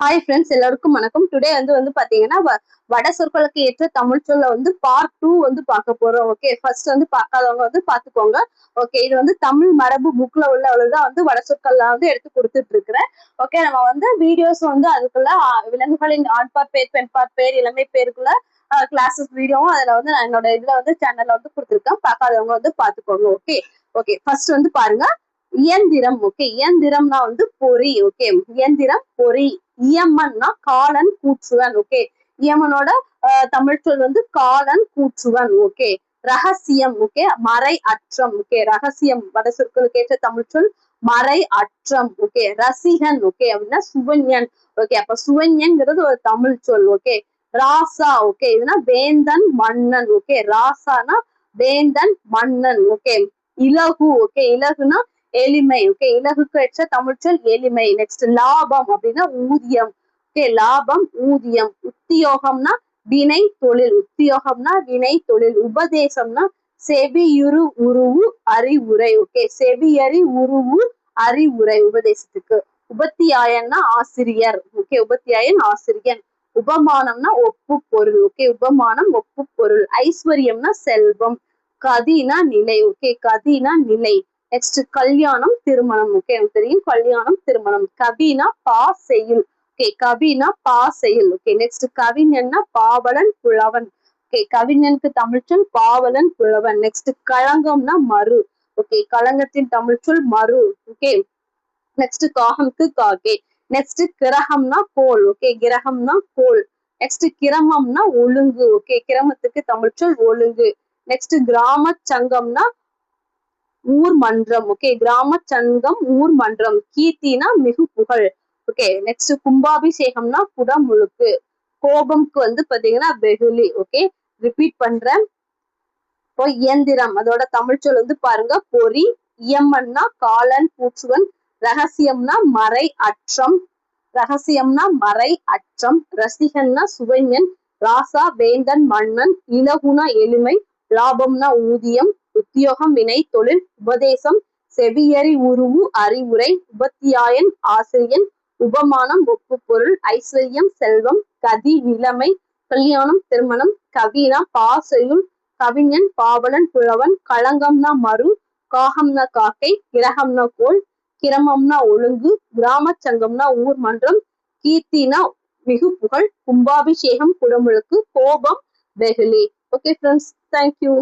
Hi friends, எல்லாருக்கும் வணக்கம். Today பாத்தீங்கன்னா வட சொற்களுக்கு ஏற்ற தமிழ் சொல்ல பார்ட் 2 பார்க்க போறோம். ஓகே, ஃபர்ஸ்ட் பார்க்காதவங்க பாத்துக்கோங்க. ஓகே, இது தமிழ் மரபு புக்ல உள்ளதான் வட சொற்கள்ல எடுத்து கொடுத்துட்டு இருக்கிறேன். ஓகே, நம்ம வீடியோஸ் அதுக்குள்ள விலங்குகளின் ஆண்பார் பேர், பெண்பார் பேர், இளமை பேருக்குள்ள கிளாஸஸ் வீடியோவும் அதுல நான் என்னோட இதுல சேனல்ல கொடுத்துருக்கேன். பார்க்காதவங்க பாத்துக்கோங்க. ஓகே ஓகே, ஃபர்ஸ்ட் பாருங்க. இயந்திரம். ஓகே, இயந்திரம்னா பொறி. ஓகே, இயந்திரம் பொறி. இயமன்னா காலன் கூற்றுவன். ஓகே, இயமனோட தமிழ் சொல் காலன் கூற்றுவன். ஓகே, ரகசியம். ஓகே, மறை அற்றம். ஓகே, ரகசியம் வட சொற்களுக்கு ஏற்ற தமிழ் சொல் மறை அற்றம். ஓகே, ரசிகன். ஓகே, அப்படின்னா சுவன்யன். ஓகே, அப்ப சுவன்யன்ங்கிறது ஒரு தமிழ் சொல். ஓகே, ராசா. ஓகே, இதுனா வேந்தன் மன்னன். ஓகே, ராசானா வேந்தன் மன்னன். ஓகே, இலகு. ஓகே, இலகுனா எளிமை. ஓகே, இலகுக்கு ஏற்ற தமிழ் சொல் எளிமை. நெக்ஸ்ட் லாபம் அப்படின்னா ஊதியம். ஓகே, லாபம் ஊதியம். உத்தியோகம்னா வினை தொழில். உத்தியோகம்னா வினை தொழில். உபதேசம்னா செவியுறு உருவு அறிவுரை. ஓகே, செவியறி உருவு அறிவுரை உபதேசத்துக்கு. உபத்தியாயன்னா ஆசிரியர். ஓகே, உபத்தியாயன் ஆசிரியன். உபமானம்னா ஒப்பு பொருள். ஓகே, உபமானம் ஒப்பு பொருள். ஐஸ்வர்யம்னா செல்வம். கதினா நிலை. ஓகே, கதினா நிலை. நெக்ஸ்ட் கல்யாணம் திருமணம். ஓகே, எனக்கு தெரியும் கல்யாணம் திருமணம். கவினா பா செயல். ஓகே, கவினா பா செயல். ஓகே, நெக்ஸ்ட் கவிஞன்னா பாவலன் புலவன். ஓகே, கவிஞனுக்கு தமிழ் சொல் பாவலன் புலவன். நெக்ஸ்ட் களங்கம்னா மறு. ஓகே, களங்கத்தின் தமிழ் சொல் மறு. ஓகே, நெக்ஸ்ட் காகம்க்கு காக்கே. நெக்ஸ்ட் கிரகம்னா கோல். ஓகே, கிரகம்னா கோல். நெக்ஸ்ட் கிரமம்னா ஒழுங்கு. ஓகே, கிரமத்துக்கு தமிழ் சொல் ஒழுங்கு. நெக்ஸ்ட் கிராம சங்கம்னா ஊர் மன்றம். ஓகே, கிராம சங்கம் ஊர் மன்றம். கீர்த்தினா மிகு புகழ். ஓகே, நெக்ஸ்ட் கும்பாபிஷேகம்னா குடமுழுக்கு. கோபம்க்கு பாத்தீங்கன்னா வெகுளி. ஓகே, ரிப்பீட் பண்றேன். இப்போ இயந்திரம் அதோட தமிழ் சொல் பாருங்க பொறி. இயமன்னா காலன் கூற்றுவன். ரகசியம்னா மறை அற்றம். ரகசியம்னா மறை அற்றம். ரசிகன்னா சுவைஞன். ராசா வேந்தன் மன்னன். இலகுனா எளிமை. லாபம்னா ஊதியம். உத்தியோகம் வினை தொழில். உபதேசம் செவியறி உருவு அறிவுரை. உபத்தியாயன் ஆசிரியன். உபமானம் ஒப்பு பொருள். ஐஸ்வர்யம் செல்வம். கதி நிலைமை. கல்யாணம் திருமணம். கவினா பாசெயுள். கவிஞன் பாவலன் புலவன். களங்கம்னா மறு. காகம்னா காக்கை. கிரகம்னா கோல். கிரமம்னா ஒழுங்கு. கிராம சங்கம்னா ஊர் மன்றம். கீர்த்தினா மிகு புகழ். கும்பாபிஷேகம் குடமுழுக்கு. கோபம் வெகுளி. Okay friends, thank you.